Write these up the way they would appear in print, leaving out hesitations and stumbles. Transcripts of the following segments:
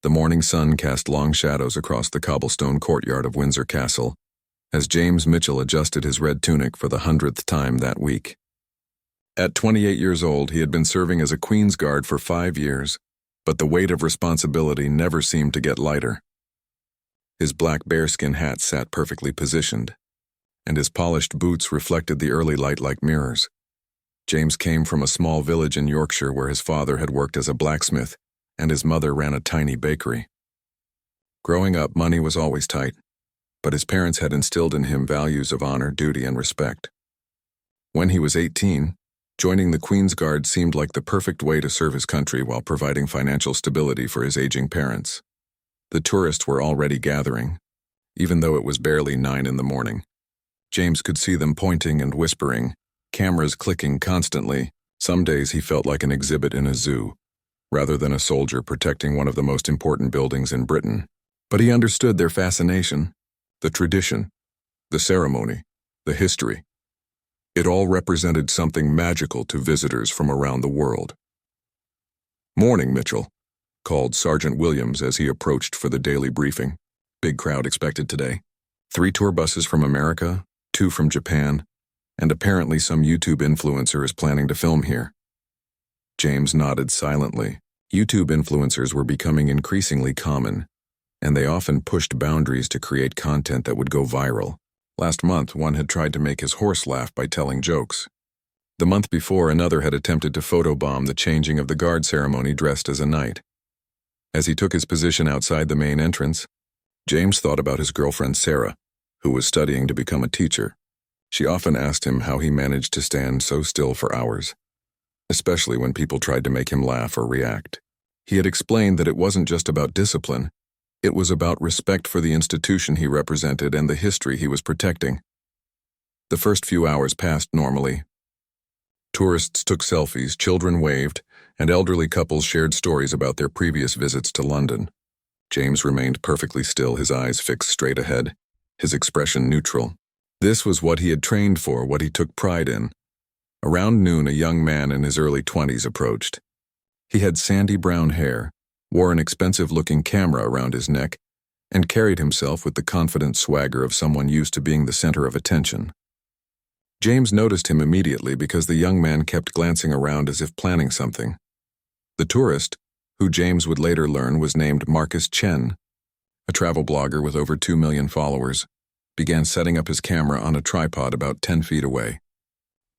The morning sun cast long shadows across the cobblestone courtyard of Windsor Castle, as James Mitchell adjusted his red tunic for the 100th time that week. At 28 years old, he had been serving as a Queen's Guard for 5 years, but the weight of responsibility never seemed to get lighter. His black bearskin hat sat perfectly positioned, and his polished boots reflected the early light like mirrors. James came from a small village in Yorkshire where his father had worked as a blacksmith and his mother ran a tiny bakery. Growing up, money was always tight, but his parents had instilled in him values of honor, duty, and respect. When he was 18, joining the Queen's Guard seemed like the perfect way to serve his country while providing financial stability for his aging parents. The tourists were already gathering, even though it was barely 9 in the morning. James could see them pointing and whispering, cameras clicking constantly. Some days he felt like an exhibit in a zoo, rather than a soldier protecting one of the most important buildings in Britain. But he understood their fascination, the tradition, the ceremony, the history. It all represented something magical to visitors from around the world. "Morning, Mitchell," called Sergeant Williams as he approached for the daily briefing. "Big crowd expected today. 3 tour buses from America, 2 from Japan, and apparently some YouTube influencer is planning to film here." James nodded silently. YouTube influencers were becoming increasingly common, and they often pushed boundaries to create content that would go viral. Last month, one had tried to make his horse laugh by telling jokes. The month before, another had attempted to photobomb the changing of the guard ceremony dressed as a knight. As he took his position outside the main entrance, James thought about his girlfriend Sarah, who was studying to become a teacher. She often asked him how he managed to stand so still for hours, especially when people tried to make him laugh or react. He had explained that it wasn't just about discipline, it was about respect for the institution he represented and the history he was protecting. The first few hours passed normally. Tourists took selfies, children waved, and elderly couples shared stories about their previous visits to London. James remained perfectly still, his eyes fixed straight ahead, his expression neutral. This was what he had trained for, what he took pride in. Around noon, a young man in his early 20s approached. He had sandy brown hair, wore an expensive-looking camera around his neck, and carried himself with the confident swagger of someone used to being the center of attention. James noticed him immediately because the young man kept glancing around as if planning something. The tourist, who James would later learn was named Marcus Chen, a travel blogger with over 2 million followers, began setting up his camera on a tripod about 10 feet away.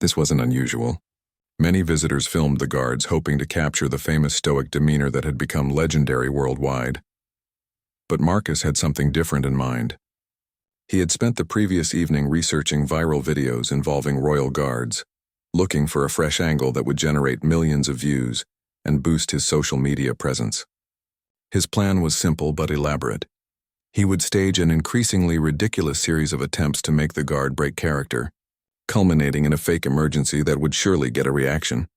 This wasn't unusual. Many visitors filmed the guards, hoping to capture the famous stoic demeanor that had become legendary worldwide. But Marcus had something different in mind. He had spent the previous evening researching viral videos involving royal guards, looking for a fresh angle that would generate millions of views and boost his social media presence. His plan was simple but elaborate. He would stage an increasingly ridiculous series of attempts to make the guard break character, culminating in a fake emergency that would surely get a reaction.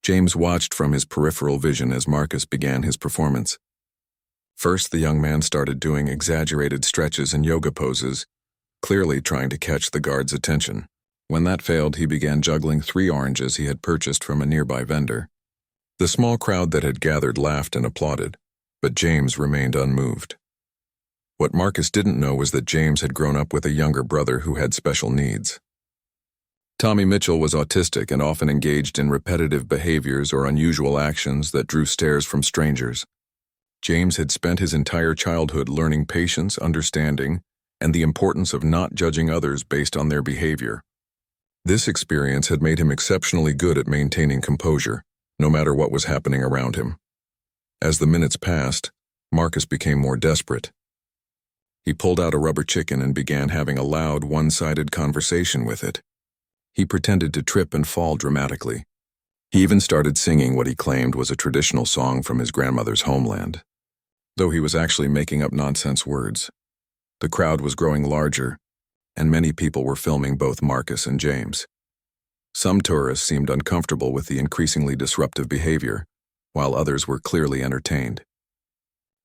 James watched from his peripheral vision as Marcus began his performance. First, the young man started doing exaggerated stretches and yoga poses, clearly trying to catch the guard's attention. When that failed, he began juggling 3 oranges he had purchased from a nearby vendor. The small crowd that had gathered laughed and applauded, but James remained unmoved. What Marcus didn't know was that James had grown up with a younger brother who had special needs. Tommy Mitchell was autistic and often engaged in repetitive behaviors or unusual actions that drew stares from strangers. James had spent his entire childhood learning patience, understanding, and the importance of not judging others based on their behavior. This experience had made him exceptionally good at maintaining composure, no matter what was happening around him. As the minutes passed, Marcus became more desperate. He pulled out a rubber chicken and began having a loud, one-sided conversation with it. He pretended to trip and fall dramatically. He even started singing what he claimed was a traditional song from his grandmother's homeland, though he was actually making up nonsense words. The crowd was growing larger, and many people were filming both Marcus and James. Some tourists seemed uncomfortable with the increasingly disruptive behavior, while others were clearly entertained.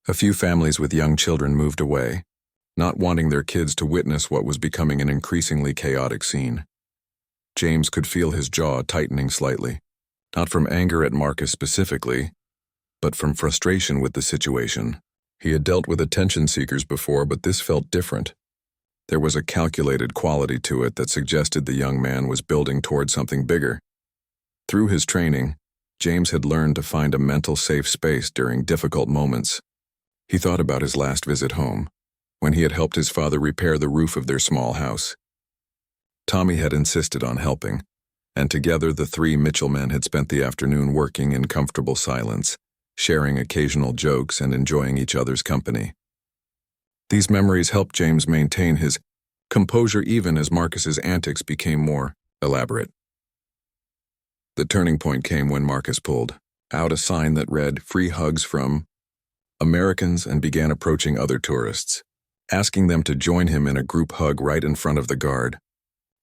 A few families with young children moved away, not wanting their kids to witness what was becoming an increasingly chaotic scene. James could feel his jaw tightening slightly, not from anger at Marcus specifically, but from frustration with the situation. He had dealt with attention seekers before, but this felt different. There was a calculated quality to it that suggested the young man was building toward something bigger. Through his training, James had learned to find a mental safe space during difficult moments. He thought about his last visit home, when he had helped his father repair the roof of their small house. Tommy had insisted on helping, and together the three Mitchell men had spent the afternoon working in comfortable silence, sharing occasional jokes and enjoying each other's company. These memories helped James maintain his composure even as Marcus's antics became more elaborate. The turning point came when Marcus pulled out a sign that read, "Free hugs from Americans," and began approaching other tourists, asking them to join him in a group hug right in front of the guard.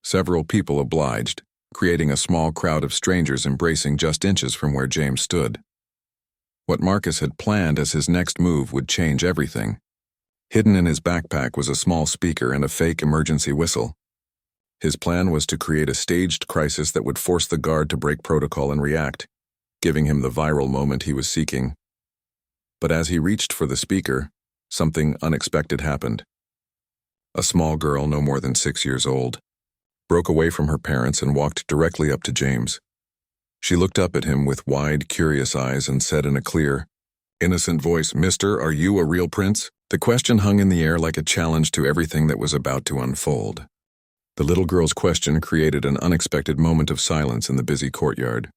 Several people obliged, creating a small crowd of strangers embracing just inches from where James stood. What Marcus had planned as his next move would change everything. Hidden in his backpack was a small speaker and a fake emergency whistle. His plan was to create a staged crisis that would force the guard to break protocol and react, giving him the viral moment he was seeking. But as he reached for the speaker, something unexpected happened. A small girl, no more than 6 years old, broke away from her parents and walked directly up to James. She looked up at him with wide, curious eyes and said in a clear, innocent voice, "Mister, are you a real prince?" The question hung in the air like a challenge to everything that was about to unfold. The little girl's question created an unexpected moment of silence in the busy courtyard.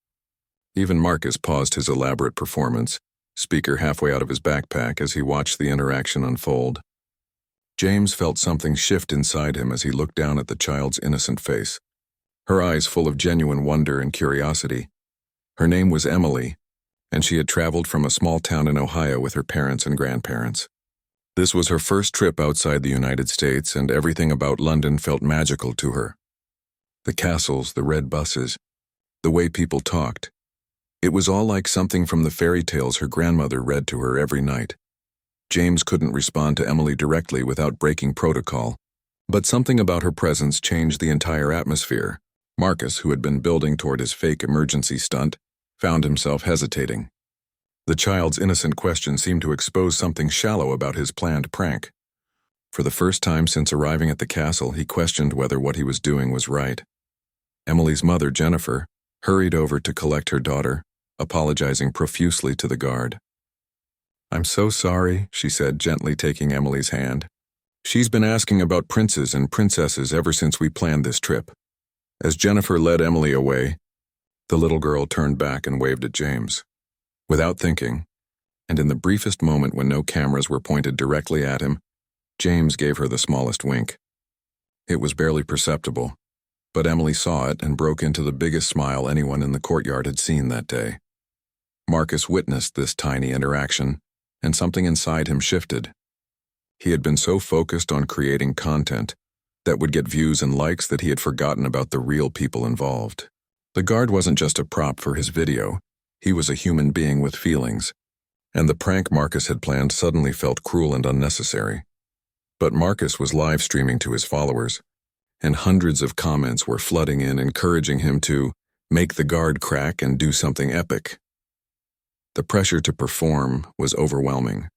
Even Marcus paused his elaborate performance, speaker halfway out of his backpack, as he watched the interaction unfold. James felt something shift inside him as he looked down at the child's innocent face, her eyes full of genuine wonder and curiosity. Her name was Emily, and she had traveled from a small town in Ohio with her parents and grandparents. This was her first trip outside the United States, and everything about London felt magical to her. The castles, the red buses, the way people talked. It was all like something from the fairy tales her grandmother read to her every night. James couldn't respond to Emily directly without breaking protocol, but something about her presence changed the entire atmosphere. Marcus, who had been building toward his fake emergency stunt, found himself hesitating. The child's innocent question seemed to expose something shallow about his planned prank. For the first time since arriving at the castle, he questioned whether what he was doing was right. Emily's mother, Jennifer, hurried over to collect her daughter, apologizing profusely to the guard. "I'm so sorry," she said, gently taking Emily's hand. "She's been asking about princes and princesses ever since we planned this trip." As Jennifer led Emily away, the little girl turned back and waved at James. Without thinking, and in the briefest moment when no cameras were pointed directly at him, James gave her the smallest wink. It was barely perceptible, but Emily saw it and broke into the biggest smile anyone in the courtyard had seen that day. Marcus witnessed this tiny interaction, and something inside him shifted. He had been so focused on creating content that would get views and likes that he had forgotten about the real people involved. The guard wasn't just a prop for his video. He was a human being with feelings, and the prank Marcus had planned suddenly felt cruel and unnecessary. But Marcus was live streaming to his followers, and hundreds of comments were flooding in, encouraging him to make the guard crack and do something epic. The pressure to perform was overwhelming.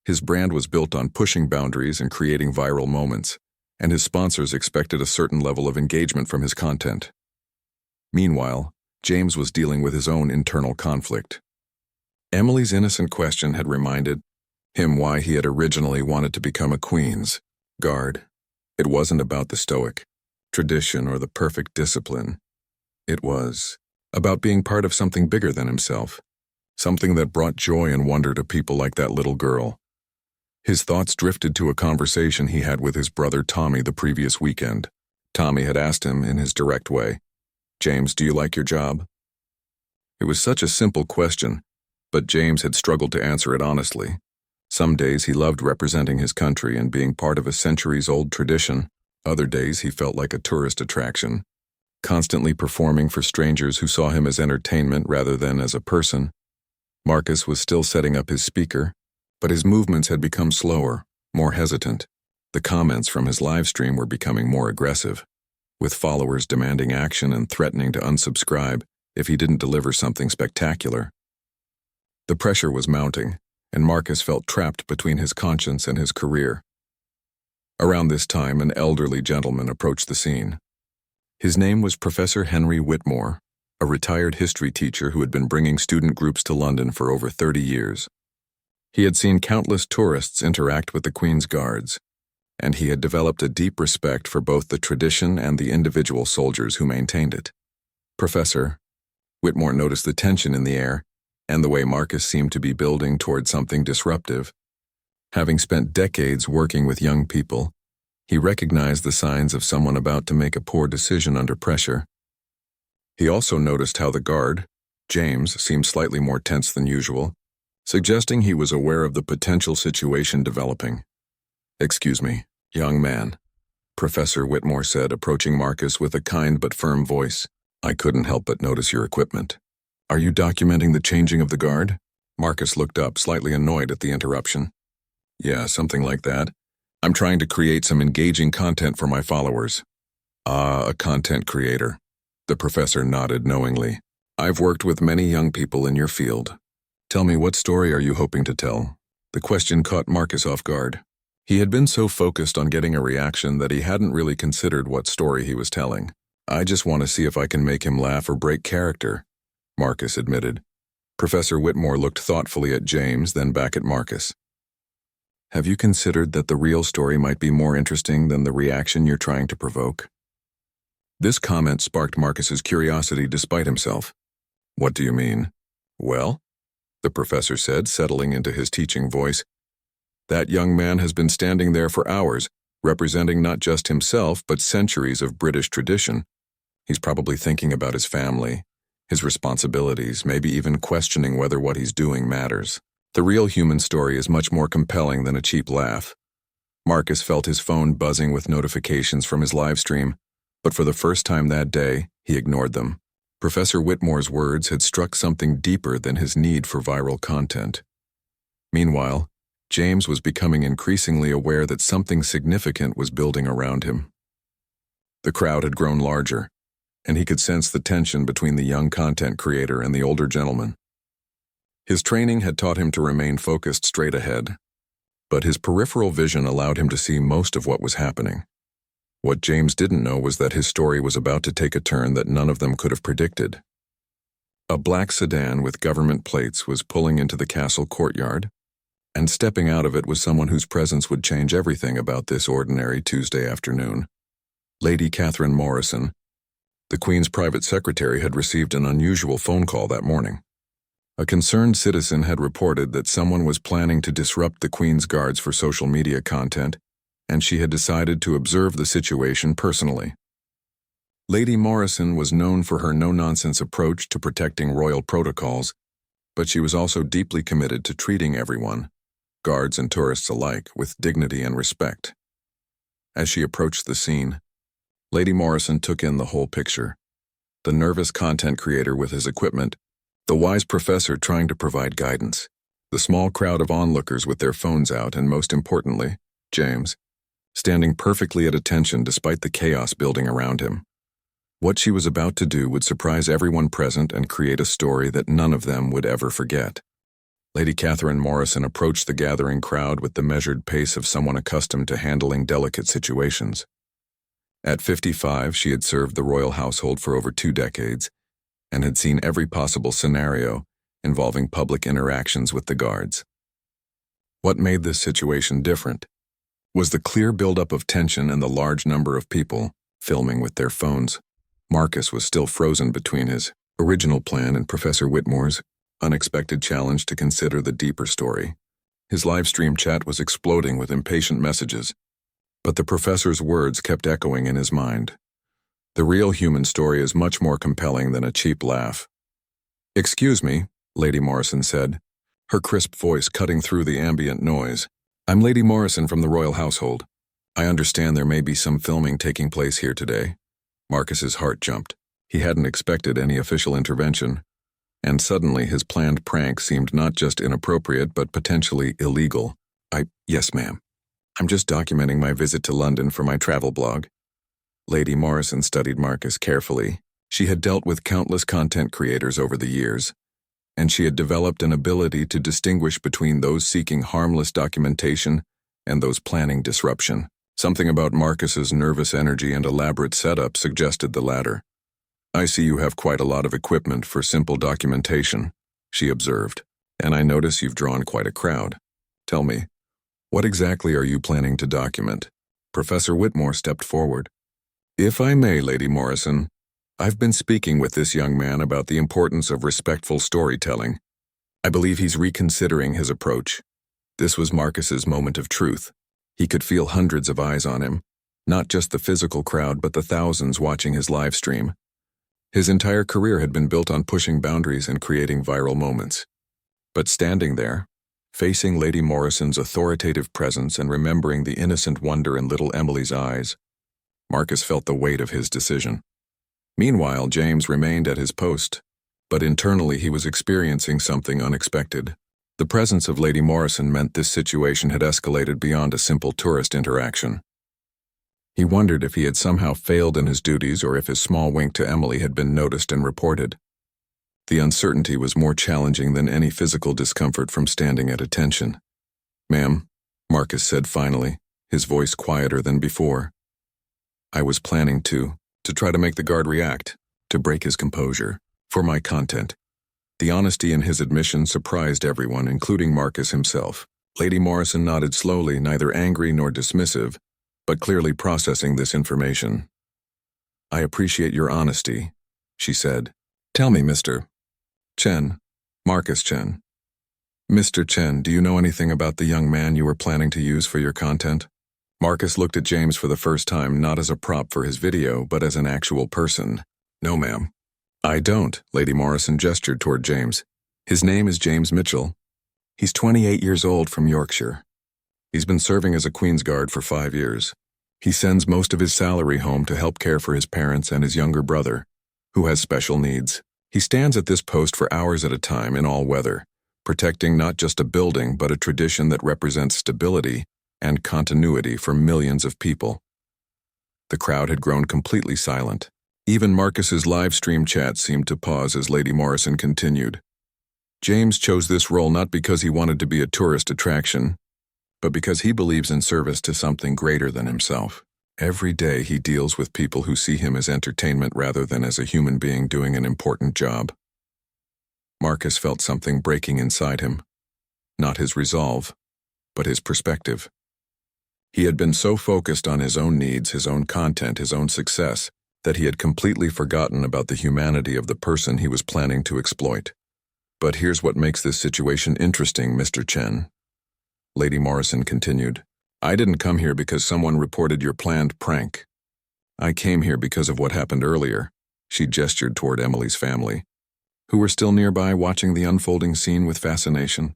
His brand was built on pushing boundaries and creating viral moments, and his sponsors expected a certain level of engagement from his content. Meanwhile, James was dealing with his own internal conflict. Emily's innocent question had reminded him why he had originally wanted to become a Queen's Guard. It wasn't about the stoic tradition or the perfect discipline. It was about being part of something bigger than himself, something that brought joy and wonder to people like that little girl. His thoughts drifted to a conversation he had with his brother Tommy the previous weekend. Tommy had asked him in his direct way, "James, do you like your job?" It was such a simple question, but James had struggled to answer it honestly. Some days he loved representing his country and being part of a centuries-old tradition. Other days he felt like a tourist attraction, constantly performing for strangers who saw him as entertainment rather than as a person. Marcus was still setting up his speaker, but his movements had become slower, more hesitant. The comments from his live stream were becoming more aggressive, with followers demanding action and threatening to unsubscribe if he didn't deliver something spectacular. The pressure was mounting, and Marcus felt trapped between his conscience and his career. Around this time, an elderly gentleman approached the scene. His name was Professor Henry Whitmore, a retired history teacher who had been bringing student groups to London for over 30 years. He had seen countless tourists interact with the Queen's Guards, and he had developed a deep respect for both the tradition and the individual soldiers who maintained it. Professor Whitmore noticed the tension in the air and the way Marcus seemed to be building toward something disruptive. Having spent decades working with young people, he recognized the signs of someone about to make a poor decision under pressure. He also noticed how the guard, James, seemed slightly more tense than usual, suggesting he was aware of the potential situation developing. "Excuse me, young man," Professor Whitmore said, approaching Marcus with a kind but firm voice. "I couldn't help but notice your equipment. Are you documenting the changing of the guard?" Marcus looked up, slightly annoyed at the interruption. "Yeah, something like that. I'm trying to create some engaging content for my followers." "Ah, a content creator." The professor nodded knowingly. "I've worked with many young people in your field. Tell me, what story are you hoping to tell?" The question caught Marcus off guard. He had been so focused on getting a reaction that he hadn't really considered what story he was telling. "I just want to see if I can make him laugh or break character," Marcus admitted. Professor Whitmore looked thoughtfully at James, then back at Marcus. "Have you considered that the real story might be more interesting than the reaction you're trying to provoke?" This comment sparked Marcus's curiosity despite himself. "What do you mean?" "Well," the professor said, settling into his teaching voice, "that young man has been standing there for hours, representing not just himself but centuries of British tradition. He's probably thinking about his family, his responsibilities, maybe even questioning whether what he's doing matters. The real human story is much more compelling than a cheap laugh." Marcus felt his phone buzzing with notifications from his live stream, but for the first time that day, he ignored them. Professor Whitmore's words had struck something deeper than his need for viral content. Meanwhile, James was becoming increasingly aware that something significant was building around him. The crowd had grown larger, and he could sense the tension between the young content creator and the older gentleman. His training had taught him to remain focused straight ahead, but his peripheral vision allowed him to see most of what was happening. What James didn't know was that his story was about to take a turn that none of them could have predicted. A black sedan with government plates was pulling into the castle courtyard, and stepping out of it was someone whose presence would change everything about this ordinary Tuesday afternoon. Lady Catherine Morrison, the Queen's private secretary, had received an unusual phone call that morning. A concerned citizen had reported that someone was planning to disrupt the Queen's Guards for social media content, and she had decided to observe the situation personally. Lady Morrison was known for her no-nonsense approach to protecting royal protocols, but she was also deeply committed to treating everyone, guards and tourists alike, with dignity and respect. As she approached the scene, Lady Morrison took in the whole picture: the nervous content creator with his equipment, the wise professor trying to provide guidance, the small crowd of onlookers with their phones out, and most importantly, James, standing perfectly at attention despite the chaos building around him. What she was about to do would surprise everyone present and create a story that none of them would ever forget. Lady Catherine Morrison approached the gathering crowd with the measured pace of someone accustomed to handling delicate situations. At 55, she had served the royal household for over 2 decades, and had seen every possible scenario involving public interactions with the guards. What made this situation different was the clear buildup of tension and the large number of people filming with their phones. Marcus was still frozen between his original plan and Professor Whitmore's unexpected challenge to consider the deeper story. His live stream chat was exploding with impatient messages, but the professor's words kept echoing in his mind. The real human story is much more compelling than a cheap laugh. "Excuse me," Lady Morrison said, her crisp voice cutting through the ambient noise. "I'm Lady Morrison from the royal household. I understand there may be some filming taking place here today." Marcus's heart jumped. He hadn't expected any official intervention, and suddenly his planned prank seemed not just inappropriate but potentially illegal. Yes, ma'am. I'm just documenting my visit to London for my travel blog." Lady Morrison studied Marcus carefully. She had dealt with countless content creators over the years, and she had developed an ability to distinguish between those seeking harmless documentation and those planning disruption. Something about Marcus's nervous energy and elaborate setup suggested the latter. "I see you have quite a lot of equipment for simple documentation," she observed, "and I notice you've drawn quite a crowd. Tell me, what exactly are you planning to document?" Professor Whitmore stepped forward. "If I may, Lady Morrison, I've been speaking with this young man about the importance of respectful storytelling. I believe he's reconsidering his approach." This was Marcus's moment of truth. He could feel hundreds of eyes on him, not just the physical crowd but the thousands watching his live stream. His entire career had been built on pushing boundaries and creating viral moments. But standing there, facing Lady Morrison's authoritative presence and remembering the innocent wonder in little Emily's eyes, Marcus felt the weight of his decision. Meanwhile, James remained at his post, but internally he was experiencing something unexpected. The presence of Lady Morrison meant this situation had escalated beyond a simple tourist interaction. He wondered if he had somehow failed in his duties or if his small wink to Emily had been noticed and reported. The uncertainty was more challenging than any physical discomfort from standing at attention. "Ma'am," Marcus said finally, his voice quieter than before. "I was planning to try to make the guard react, to break his composure, for my content." The honesty in his admission surprised everyone, including Marcus himself. Lady Morrison nodded slowly, neither angry nor dismissive, but clearly processing this information. "I appreciate your honesty," she said. "Tell me, Mr. Chen, Marcus Chen. Mr. Chen, do you know anything about the young man you were planning to use for your content?" Marcus looked at James for the first time, not as a prop for his video, but as an actual person. "No, ma'am." "I don't," Lady Morrison gestured toward James. "His name is James Mitchell. He's 28 years old from Yorkshire. He's been serving as a Queen's Guard for 5 years. He sends most of his salary home to help care for his parents and his younger brother, who has special needs. He stands at this post for hours at a time in all weather, protecting not just a building but a tradition that represents stability and continuity for millions of people." The crowd had grown completely silent. Even Marcus's live stream chat seemed to pause as Lady Morrison continued. "James chose this role not because he wanted to be a tourist attraction, but because he believes in service to something greater than himself. Every day he deals with people who see him as entertainment rather than as a human being doing an important job." Marcus felt something breaking inside him. Not his resolve, but his perspective. He had been so focused on his own needs, his own content, his own success, that he had completely forgotten about the humanity of the person he was planning to exploit. "But here's what makes this situation interesting, Mr. Chen," Lady Morrison continued. "I didn't come here because someone reported your planned prank. I came here because of what happened earlier." She gestured toward Emily's family, who were still nearby watching the unfolding scene with fascination.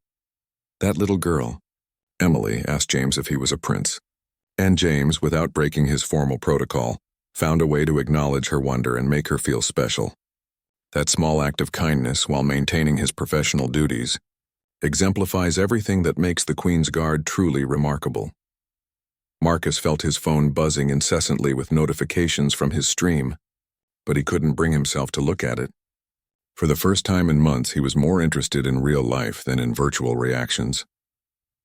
"That little girl," Emily asked James if he was a prince. And James, without breaking his formal protocol, found a way to acknowledge her wonder and make her feel special. That small act of kindness, while maintaining his professional duties, exemplifies everything that makes the Queen's Guard truly remarkable. Marcus felt his phone buzzing incessantly with notifications from his stream, but he couldn't bring himself to look at it. For the first time in months, he was more interested in real life than in virtual reactions.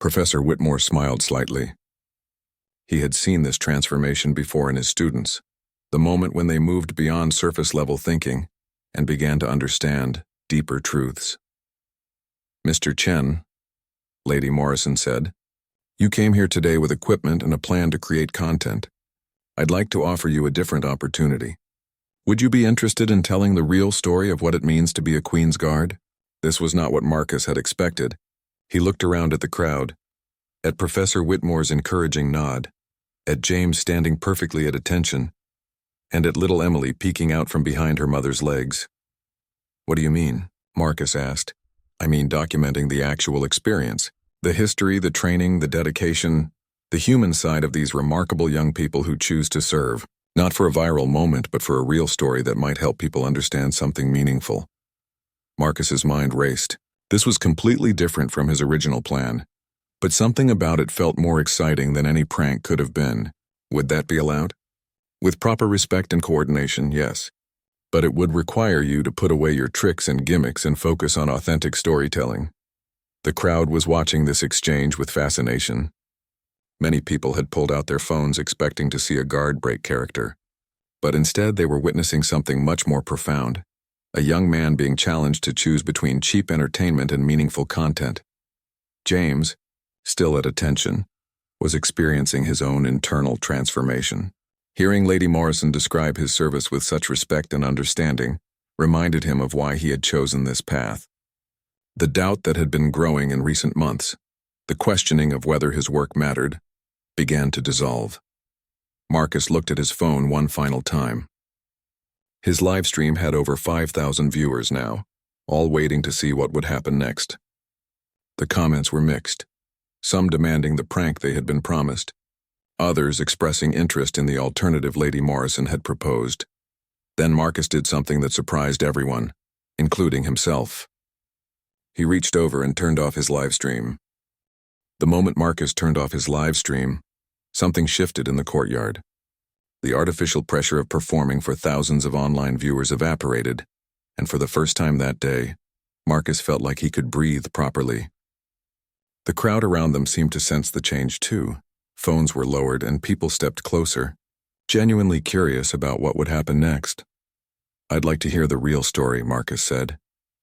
Professor Whitmore smiled slightly. He had seen this transformation before in his students, the moment when they moved beyond surface-level thinking and began to understand deeper truths. "Mr. Chen," Lady Morrison said, "you came here today with equipment and a plan to create content. I'd like to offer you a different opportunity. Would you be interested in telling the real story of what it means to be a Queen's Guard?" This was not what Marcus had expected. He looked around at the crowd, at Professor Whitmore's encouraging nod, at James standing perfectly at attention, and at little Emily peeking out from behind her mother's legs. "What do you mean?" Marcus asked. "I mean documenting the actual experience, the history, the training, the dedication, the human side of these remarkable young people who choose to serve, not for a viral moment, but for a real story that might help people understand something meaningful." Marcus's mind raced. This was completely different from his original plan, but something about it felt more exciting than any prank could have been. Would that be allowed? With proper respect and coordination, yes. but it would require you to put away your tricks and gimmicks and focus on authentic storytelling. The crowd was watching this exchange with fascination. Many people had pulled out their phones expecting to see a guard break character, but instead they were witnessing something much more profound. A young man being challenged to choose between cheap entertainment and meaningful content. James, still at attention, was experiencing his own internal transformation. Hearing Lady Morrison describe his service with such respect and understanding reminded him of why he had chosen this path. The doubt that had been growing in recent months, the questioning of whether his work mattered, began to dissolve. Marcus looked at his phone one final time. His live stream had over 5,000 viewers now, all waiting to see what would happen next. The comments were mixed, some demanding the prank they had been promised, others expressing interest in the alternative Lady Morrison had proposed. Then Marcus did something that surprised everyone, including himself. He reached over and turned off his live stream. The moment Marcus turned off his live stream, something shifted in the courtyard. The artificial pressure of performing for thousands of online viewers evaporated, and for the first time that day, Marcus felt like he could breathe properly. The crowd around them seemed to sense the change too. Phones were lowered and people stepped closer, genuinely curious about what would happen next. "I'd like to hear the real story," Marcus said,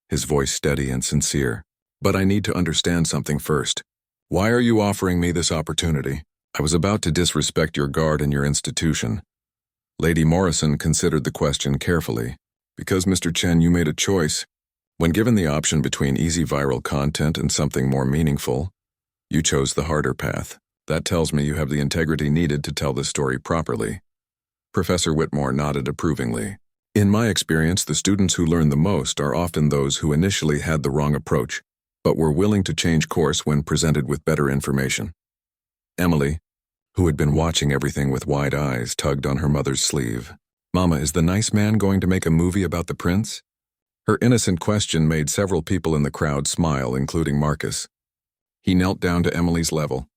his voice steady and sincere. "But I need to understand something first. Why are you offering me this opportunity? I was about to disrespect your guard and your institution." Lady Morrison considered the question carefully. "Because, Mr. Chen, you made a choice. When given the option between easy viral content and something more meaningful, you chose the harder path. That tells me you have the integrity needed to tell this story properly." Professor Whitmore nodded approvingly. "In my experience, the students who learn the most are often those who initially had the wrong approach, but were willing to change course when presented with better information." Emily, who had been watching everything with wide eyes, tugged on her mother's sleeve. "Mama, is the nice man going to make a movie about the prince?" Her innocent question made several people in the crowd smile, including Marcus. He knelt down to Emily's level.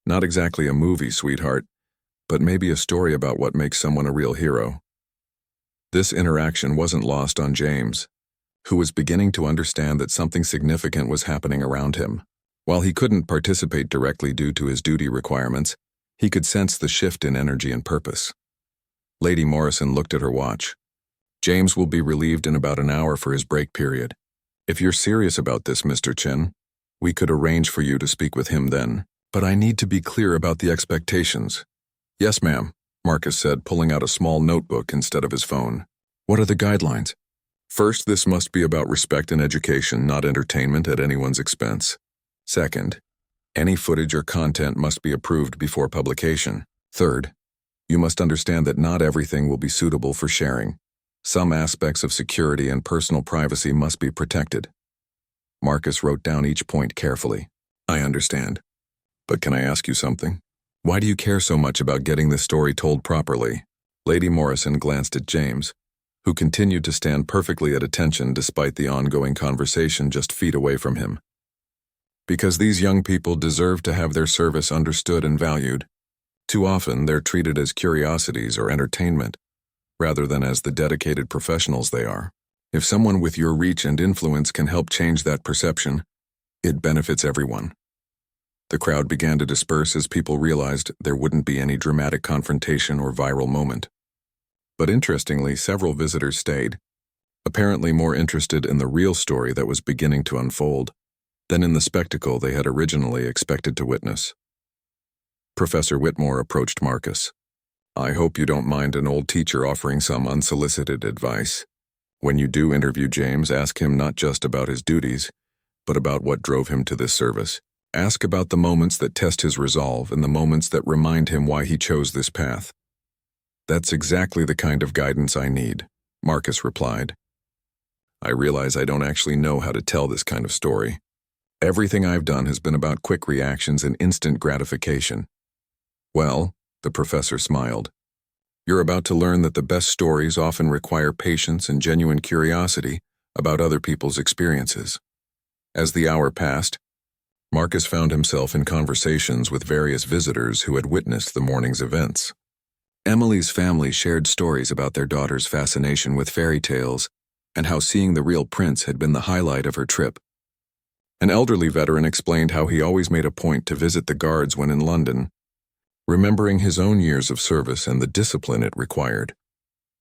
"Not exactly a movie, sweetheart, but maybe a story about what makes someone a real hero." This interaction wasn't lost on James, who was beginning to understand that something significant was happening around him. While he couldn't participate directly due to his duty requirements, he could sense the shift in energy and purpose. Lady Morrison looked at her watch. "James will be relieved in about an hour for his break period. If you're serious about this, Mr. Chen, we could arrange for you to speak with him then. But I need to be clear about the expectations." "Yes, ma'am," Marcus said, pulling out a small notebook instead of his phone. "What are the guidelines?" "First, this must be about respect and education, not entertainment at anyone's expense. Second, any footage or content must be approved before publication. Third, you must understand that not everything will be suitable for sharing. Some aspects of security and personal privacy must be protected." Marcus wrote down each point carefully. "I understand. But can I ask you something? Why do you care so much about getting this story told properly?" Lady Morrison glanced at James, who continued to stand perfectly at attention despite the ongoing conversation just feet away from him. "Because these young people deserve to have their service understood and valued. Too often, they're treated as curiosities or entertainment, rather than as the dedicated professionals they are. If someone with your reach and influence can help change that perception, it benefits everyone." The crowd began to disperse as people realized there wouldn't be any dramatic confrontation or viral moment. But interestingly, several visitors stayed, apparently more interested in the real story that was beginning to unfold than in the spectacle they had originally expected to witness. Professor Whitmore approached Marcus. "I hope you don't mind an old teacher offering some unsolicited advice. When you do interview James, ask him not just about his duties, but about what drove him to this service. Ask about the moments that test his resolve and the moments that remind him why he chose this path." "That's exactly the kind of guidance I need," Marcus replied. "I realize I don't actually know how to tell this kind of story. Everything I've done has been about quick reactions and instant gratification." "Well," the professor smiled, "you're about to learn that the best stories often require patience and genuine curiosity about other people's experiences." As the hour passed, Marcus found himself in conversations with various visitors who had witnessed the morning's events. Emily's family shared stories about their daughter's fascination with fairy tales and how seeing the real prince had been the highlight of her trip. An elderly veteran explained how he always made a point to visit the guards when in London, remembering his own years of service and the discipline it required.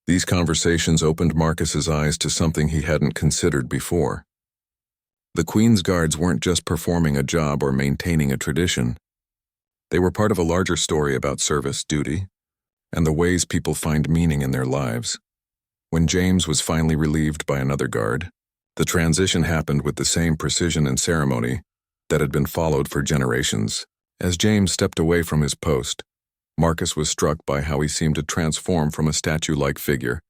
These conversations opened Marcus's eyes to something he hadn't considered before. The Queen's Guards weren't just performing a job or maintaining a tradition. They were part of a larger story about service, duty, and the ways people find meaning in their lives. When James was finally relieved by another guard, the transition happened with the same precision and ceremony that had been followed for generations. As James stepped away from his post, Marcus was struck by how he seemed to transform from a statue-like figure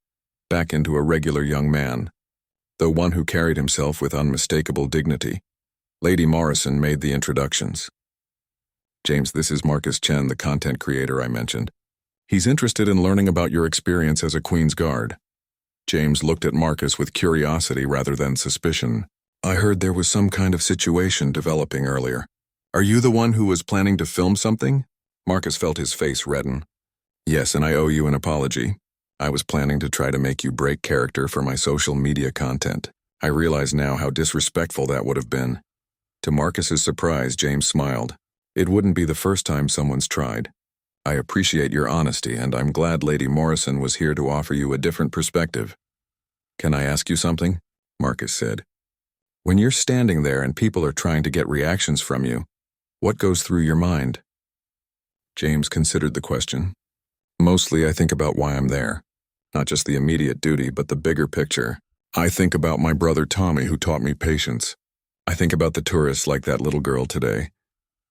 back into a regular young man, though one who carried himself with unmistakable dignity. Lady Morrison made the introductions. "James, this is Marcus Chen, the content creator I mentioned. He's interested in learning about your experience as a Queen's Guard." James looked at Marcus with curiosity rather than suspicion. "I heard there was some kind of situation developing earlier. Are you the one who was planning to film something?" Marcus felt his face redden. "Yes, and I owe you an apology. I was planning to try to make you break character for my social media content. I realize now how disrespectful that would have been." To Marcus's surprise, James smiled. "It wouldn't be the first time someone's tried. I appreciate your honesty, and I'm glad Lady Morrison was here to offer you a different perspective." "Can I ask you something?" Marcus said. "When you're standing there and people are trying to get reactions from you, what goes through your mind?" James considered the question. "Mostly I think about why I'm there. Not just the immediate duty, but the bigger picture. I think about my brother Tommy, who taught me patience. I think about the tourists like that little girl today,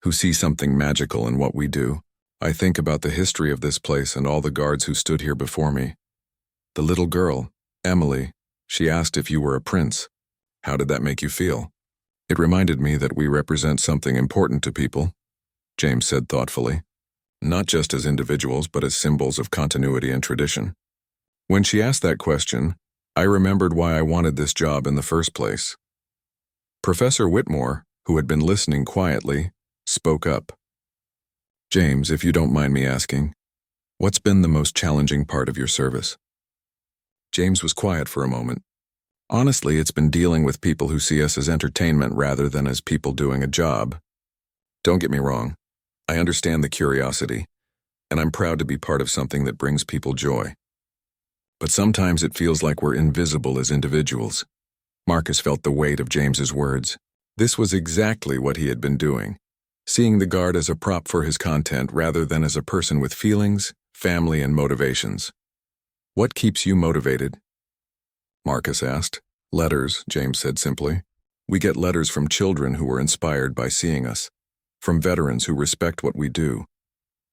who see something magical in what we do. I think about the history of this place and all the guards who stood here before me. The little girl, Emily, she asked if you were a prince. How did that make you feel?" "It reminded me that we represent something important to people," James said thoughtfully. "Not just as individuals, but as symbols of continuity and tradition. When she asked that question, I remembered why I wanted this job in the first place." Professor Whitmore, who had been listening quietly, spoke up. "James, if you don't mind me asking, what's been the most challenging part of your service?" James was quiet for a moment. "Honestly, it's been dealing with people who see us as entertainment rather than as people doing a job. Don't get me wrong, I understand the curiosity, and I'm proud to be part of something that brings people joy. But sometimes it feels like we're invisible as individuals." Marcus felt the weight of James's words. This was exactly what he had been doing, seeing the guard as a prop for his content rather than as a person with feelings, family, and motivations. "What keeps you motivated?" Marcus asked. "Letters," James said simply. "We get letters from children who were inspired by seeing us, from veterans who respect what we do,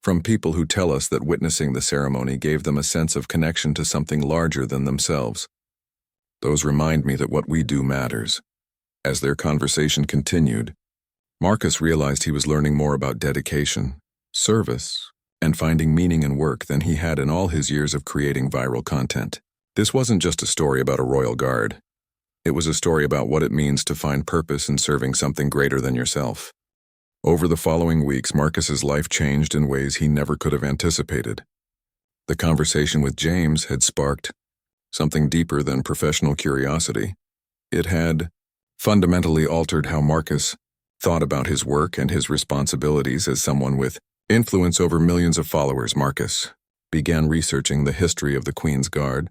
from people who tell us that witnessing the ceremony gave them a sense of connection to something larger than themselves. Those remind me that what we do matters." As their conversation continued, Marcus realized he was learning more about dedication, service, and finding meaning in work than he had in all his years of creating viral content. This wasn't just a story about a royal guard. It was a story about what it means to find purpose in serving something greater than yourself. Over the following weeks, Marcus's life changed in ways he never could have anticipated. The conversation with James had sparked something deeper than professional curiosity. It had fundamentally altered how Marcus thought about his work and his responsibilities as someone with influence over millions of followers. Marcus began researching the history of the Queen's Guard,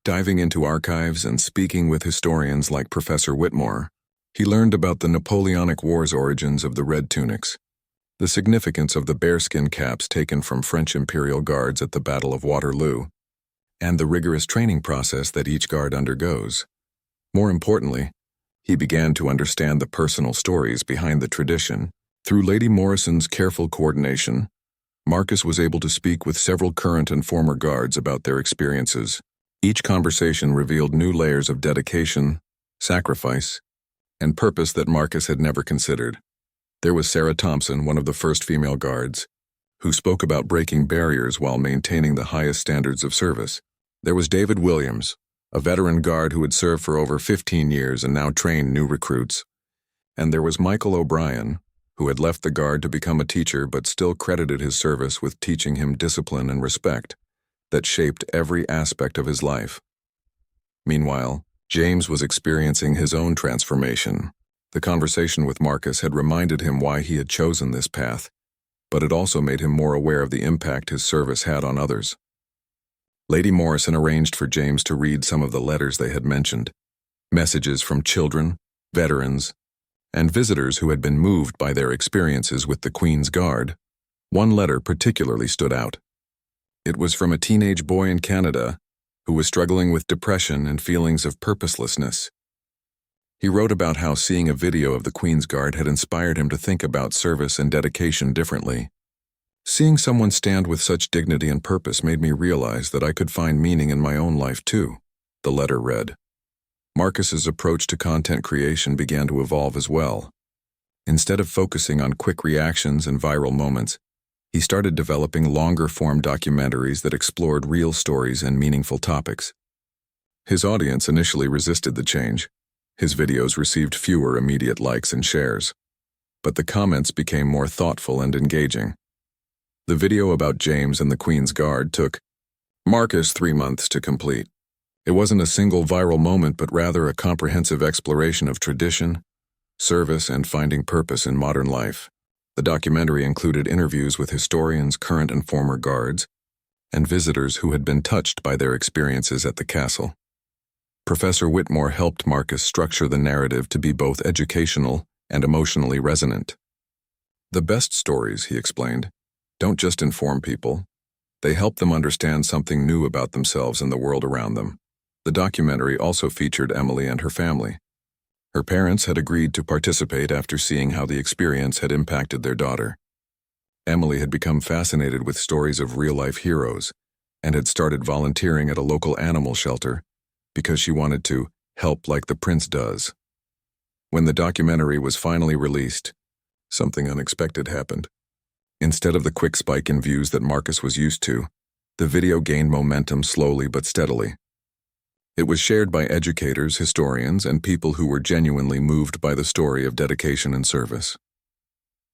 diving into archives and speaking with historians like Professor Whitmore. He learned about the Napoleonic Wars' origins of the red tunics, the significance of the bearskin caps taken from French imperial guards at the Battle of Waterloo, and the rigorous training process that each guard undergoes. More importantly, he began to understand the personal stories behind the tradition. Through Lady Morrison's careful coordination, Marcus was able to speak with several current and former guards about their experiences. Each conversation revealed new layers of dedication, sacrifice, and purpose that Marcus had never considered. There was Sarah Thompson, one of the first female guards, who spoke about breaking barriers while maintaining the highest standards of service. There was David Williams, a veteran guard who had served for over 15 years and now trained new recruits. And there was Michael O'Brien, who had left the guard to become a teacher but still credited his service with teaching him discipline and respect. that shaped every aspect of his life. Meanwhile, James was experiencing his own transformation. The conversation with Marcus had reminded him why he had chosen this path, but it also made him more aware of the impact his service had on others. Lady Morrison arranged for James to read some of the letters they had mentioned, messages from children, veterans, and visitors who had been moved by their experiences with the Queen's Guard. One letter particularly stood out. It was from a teenage boy in Canada who was struggling with depression and feelings of purposelessness. He wrote about how seeing a video of the Queen's Guard had inspired him to think about service and dedication differently. Seeing someone stand with such dignity and purpose made me realize that I could find meaning in my own life too, the letter read. Marcus's approach to content creation began to evolve as well. Instead of focusing on quick reactions and viral moments, he started developing longer-form documentaries that explored real stories and meaningful topics. His audience initially resisted the change. His videos received fewer immediate likes and shares, but the comments became more thoughtful and engaging. The video about James and the Queen's Guard took Marcus 3 months to complete. It wasn't a single viral moment, but rather a comprehensive exploration of tradition, service, and finding purpose in modern life. The documentary included interviews with historians, current and former guards, and visitors who had been touched by their experiences at the castle. Professor Whitmore helped Marcus structure the narrative to be both educational and emotionally resonant. The best stories, he explained, don't just inform people. They help them understand something new about themselves and the world around them. The documentary also featured Emily and her family. Her parents had agreed to participate after seeing how the experience had impacted their daughter. Emily had become fascinated with stories of real-life heroes and had started volunteering at a local animal shelter because she wanted to help like the prince does. When the documentary was finally released, something unexpected happened. Instead of the quick spike in views that Marcus was used to, the video gained momentum slowly but steadily. It was shared by educators, historians, and people who were genuinely moved by the story of dedication and service.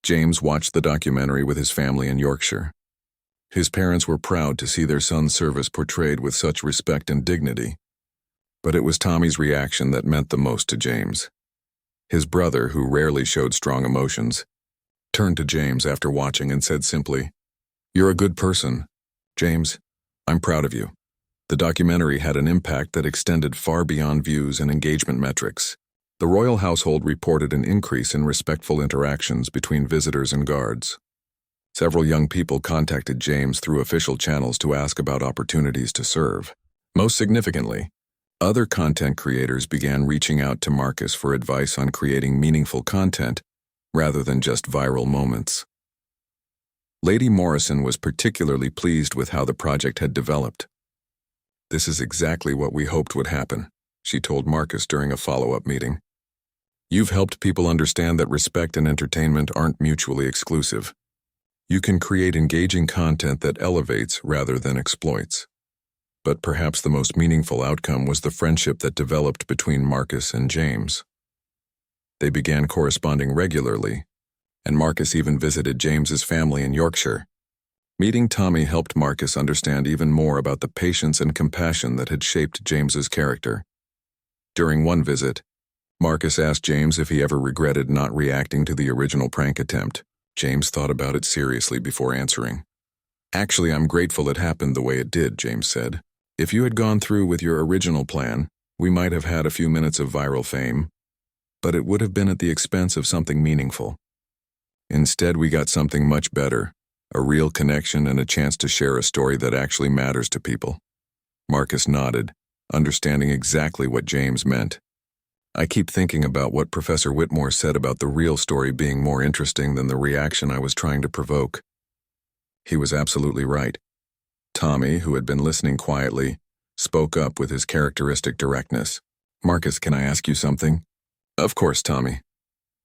James watched the documentary with his family in Yorkshire. His parents were proud to see their son's service portrayed with such respect and dignity. But it was Tommy's reaction that meant the most to James. His brother, who rarely showed strong emotions, turned to James after watching and said simply, "You're a good person. James, I'm proud of you." The documentary had an impact that extended far beyond views and engagement metrics. The royal household reported an increase in respectful interactions between visitors and guards. Several young people contacted James through official channels to ask about opportunities to serve. Most significantly, other content creators began reaching out to Marcus for advice on creating meaningful content rather than just viral moments. Lady Morrison was particularly pleased with how the project had developed. "This is exactly what we hoped would happen," she told Marcus during a follow-up meeting. "You've helped people understand that respect and entertainment aren't mutually exclusive. You can create engaging content that elevates rather than exploits." But perhaps the most meaningful outcome was the friendship that developed between Marcus and James. They began corresponding regularly, and Marcus even visited James's family in Yorkshire. Meeting Tommy helped Marcus understand even more about the patience and compassion that had shaped James's character. During one visit, Marcus asked James if he ever regretted not reacting to the original prank attempt. James thought about it seriously before answering. "Actually, I'm grateful it happened the way it did," James said. "If you had gone through with your original plan, we might have had a few minutes of viral fame, but it would have been at the expense of something meaningful. Instead, we got something much better. A real connection and a chance to share a story that actually matters to people." Marcus nodded, understanding exactly what James meant. "I keep thinking about what Professor Whitmore said about the real story being more interesting than the reaction I was trying to provoke." He was absolutely right. Tommy, who had been listening quietly, spoke up with his characteristic directness. "Marcus, can I ask you something?" "Of course, Tommy.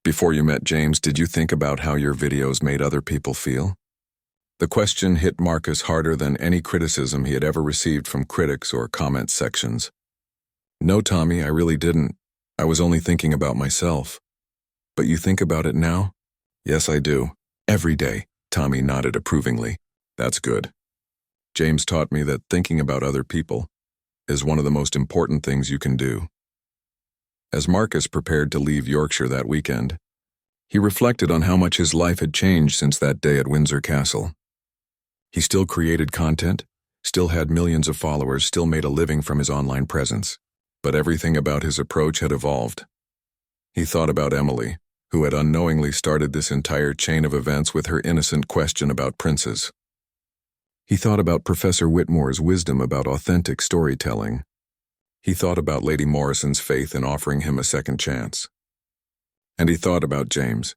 Before you met James, did you think about how your videos made other people feel?" The question hit Marcus harder than any criticism he had ever received from critics or comment sections. "No, Tommy, I really didn't. I was only thinking about myself." "But you think about it now?" "Yes, I do. Every day." Tommy nodded approvingly. "That's good." James taught me that thinking about other people is one of the most important things you can do. As Marcus prepared to leave Yorkshire that weekend, he reflected on how much his life had changed since that day at Windsor Castle. He still created content, still had millions of followers, still made a living from his online presence, but everything about his approach had evolved. He thought about Emily, who had unknowingly started this entire chain of events with her innocent question about princes. He thought about Professor Whitmore's wisdom about authentic storytelling. He thought about Lady Morrison's faith in offering him a second chance. And he thought about James,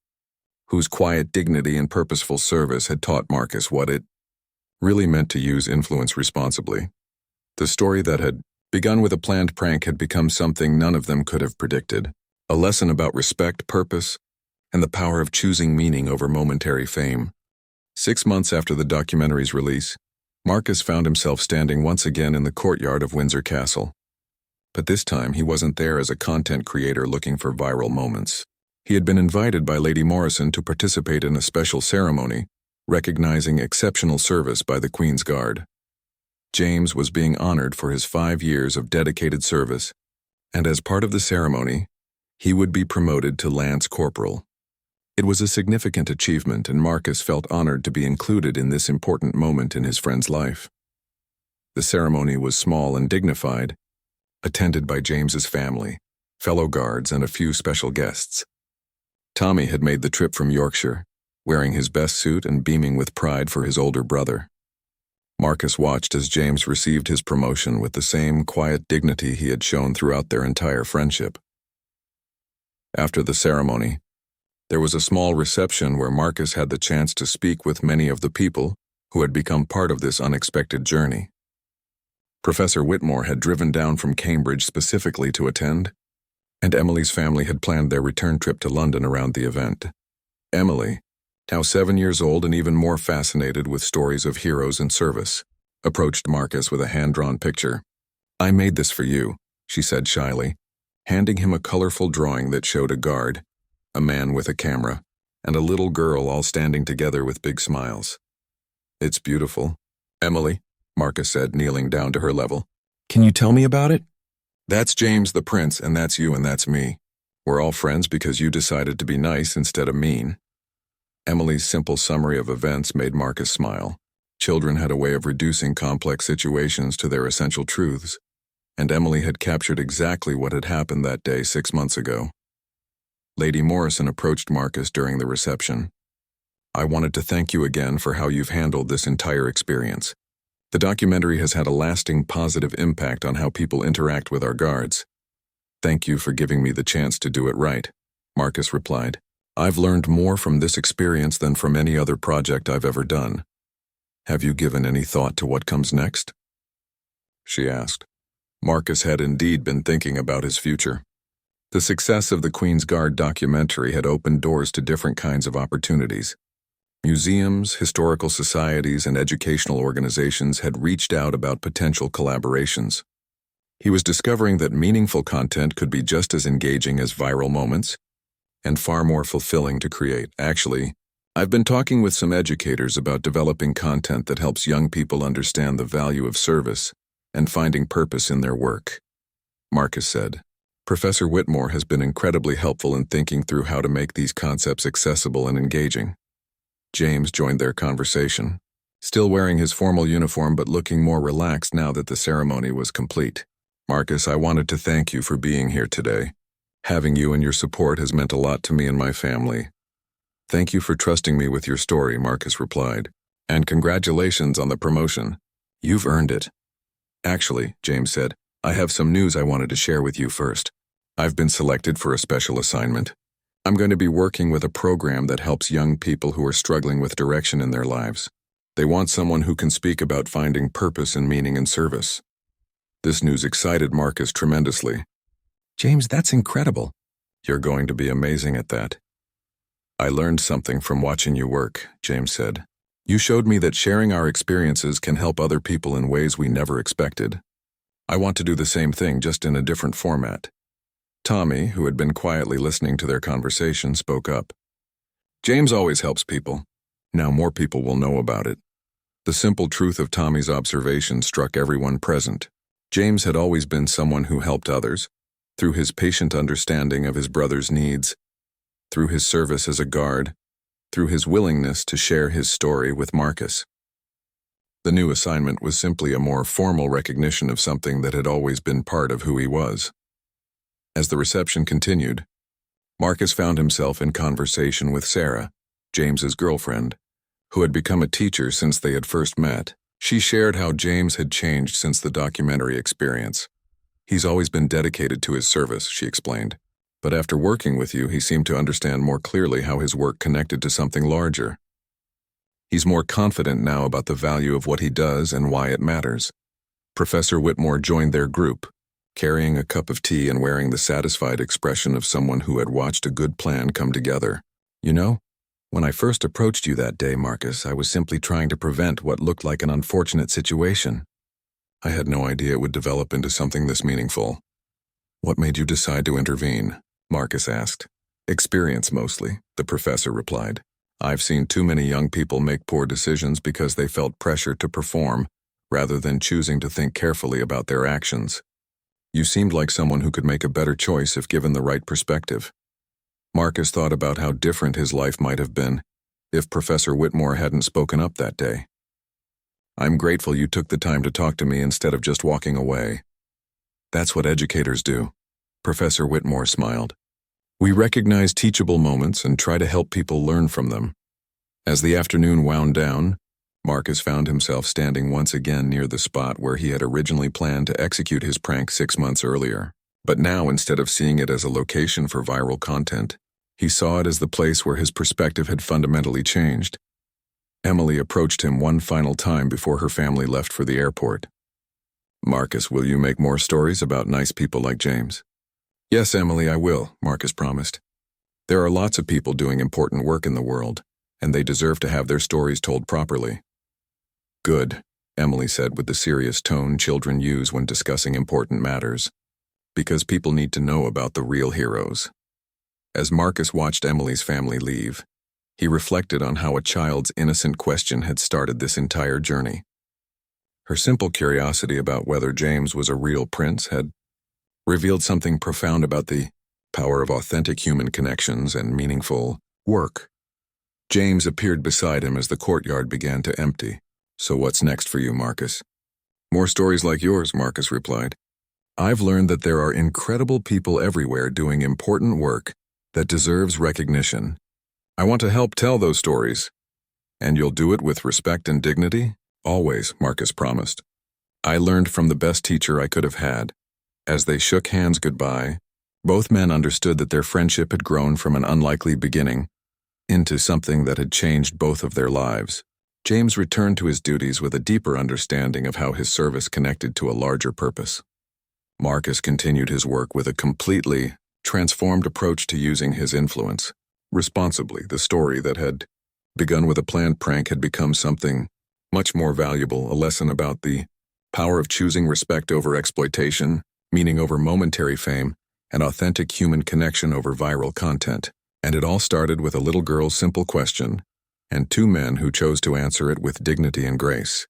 whose quiet dignity and purposeful service had taught Marcus what it really meant to use influence responsibly. The story that had begun with a planned prank had become something none of them could have predicted, a lesson about respect, purpose, and the power of choosing meaning over momentary fame. 6 months after the documentary's release, Marcus found himself standing once again in the courtyard of Windsor Castle. But this time he wasn't there as a content creator looking for viral moments. He had been invited by Lady Morrison to participate in a special ceremony, recognizing exceptional service by the Queen's Guard. James was being honored for his 5 years of dedicated service, and as part of the ceremony, he would be promoted to Lance Corporal. It was a significant achievement, and Marcus felt honored to be included in this important moment in his friend's life. The ceremony was small and dignified, attended by James's family, fellow guards, and a few special guests. Tommy had made the trip from Yorkshire, wearing his best suit and beaming with pride for his older brother. Marcus watched as James received his promotion with the same quiet dignity he had shown throughout their entire friendship. After the ceremony, there was a small reception where Marcus had the chance to speak with many of the people who had become part of this unexpected journey. Professor Whitmore had driven down from Cambridge specifically to attend, and Emily's family had planned their return trip to London around the event. Emily, now 7 years old and even more fascinated with stories of heroes and service, approached Marcus with a hand-drawn picture. "I made this for you," she said shyly, handing him a colorful drawing that showed a guard, a man with a camera, and a little girl all standing together with big smiles. "It's beautiful, Emily," Marcus said, kneeling down to her level. "Can you tell me about it?" "That's James the Prince, and that's you, and that's me. We're all friends because you decided to be nice instead of mean." Emily's simple summary of events made Marcus smile. Children had a way of reducing complex situations to their essential truths, and Emily had captured exactly what had happened that day 6 months ago. Lady Morrison approached Marcus during the reception. "I wanted to thank you again for how you've handled this entire experience. The documentary has had a lasting positive impact on how people interact with our guards. Thank you for giving me the chance to do it right," Marcus replied. "I've learned more from this experience than from any other project I've ever done. Have you given any thought to what comes next?" she asked. Marcus had indeed been thinking about his future. The success of the Queen's Guard documentary had opened doors to different kinds of opportunities. Museums, historical societies, and educational organizations had reached out about potential collaborations. He was discovering that meaningful content could be just as engaging as viral moments, and far more fulfilling to create. "Actually, I've been talking with some educators about developing content that helps young people understand the value of service and finding purpose in their work," Marcus said. "Professor Whitmore has been incredibly helpful in thinking through how to make these concepts accessible and engaging." James joined their conversation, still wearing his formal uniform but looking more relaxed now that the ceremony was complete. "Marcus, I wanted to thank you for being here today. Having you and your support has meant a lot to me and my family." "Thank you for trusting me with your story," Marcus replied. "And congratulations on the promotion. You've earned it." "Actually," James said, "I have some news I wanted to share with you first. I've been selected for a special assignment. I'm going to be working with a program that helps young people who are struggling with direction in their lives. They want someone who can speak about finding purpose and meaning in service." This news excited Marcus tremendously. "James, that's incredible." "You're going to be amazing at that." "I learned something from watching you work," James said. "You showed me that sharing our experiences can help other people in ways we never expected. I want to do the same thing, just in a different format." Tommy, who had been quietly listening to their conversation, spoke up. "James always helps people. Now more people will know about it." The simple truth of Tommy's observation struck everyone present. James had always been someone who helped others, through his patient understanding of his brother's needs, through his service as a guard, through his willingness to share his story with Marcus. The new assignment was simply a more formal recognition of something that had always been part of who he was. As the reception continued, Marcus found himself in conversation with Sarah, James's girlfriend, who had become a teacher since they had first met. She shared how James had changed since the documentary experience. "He's always been dedicated to his service," she explained. "But after working with you, he seemed to understand more clearly how his work connected to something larger. He's more confident now about the value of what he does and why it matters." Professor Whitmore joined their group, carrying a cup of tea and wearing the satisfied expression of someone who had watched a good plan come together. "You know, when I first approached you that day, Marcus, I was simply trying to prevent what looked like an unfortunate situation. I had no idea it would develop into something this meaningful." "What made you decide to intervene?" Marcus asked. "Experience mostly," the professor replied. "I've seen too many young people make poor decisions because they felt pressure to perform, rather than choosing to think carefully about their actions. You seemed like someone who could make a better choice if given the right perspective." Marcus thought about how different his life might have been if Professor Whitmore hadn't spoken up that day. "I'm grateful you took the time to talk to me instead of just walking away." "That's what educators do," Professor Whitmore smiled. "We recognize teachable moments and try to help people learn from them." As the afternoon wound down, Marcus found himself standing once again near the spot where he had originally planned to execute his prank 6 months earlier. But now, instead of seeing it as a location for viral content, he saw it as the place where his perspective had fundamentally changed. Emily approached him one final time before her family left for the airport. "Marcus, will you make more stories about nice people like James?" "Yes, Emily, I will," Marcus promised. "There are lots of people doing important work in the world, and they deserve to have their stories told properly." "Good," Emily said with the serious tone children use when discussing important matters. "Because people need to know about the real heroes." As Marcus watched Emily's family leave, he reflected on how a child's innocent question had started this entire journey. Her simple curiosity about whether James was a real prince had revealed something profound about the power of authentic human connections and meaningful work. James appeared beside him as the courtyard began to empty. "So what's next for you, Marcus?" "More stories like yours," Marcus replied. "I've learned that there are incredible people everywhere doing important work that deserves recognition. I want to help tell those stories." "And you'll do it with respect and dignity?" "Always," Marcus promised. "I learned from the best teacher I could have had." As they shook hands goodbye, both men understood that their friendship had grown from an unlikely beginning into something that had changed both of their lives. James returned to his duties with a deeper understanding of how his service connected to a larger purpose. Marcus continued his work with a completely transformed approach to using his influence. Responsibly, the story that had begun with a planned prank had become something much more valuable, a lesson about the power of choosing respect over exploitation, meaning over momentary fame, and authentic human connection over viral content. And it all started with a little girl's simple question, and 2 men who chose to answer it with dignity and grace.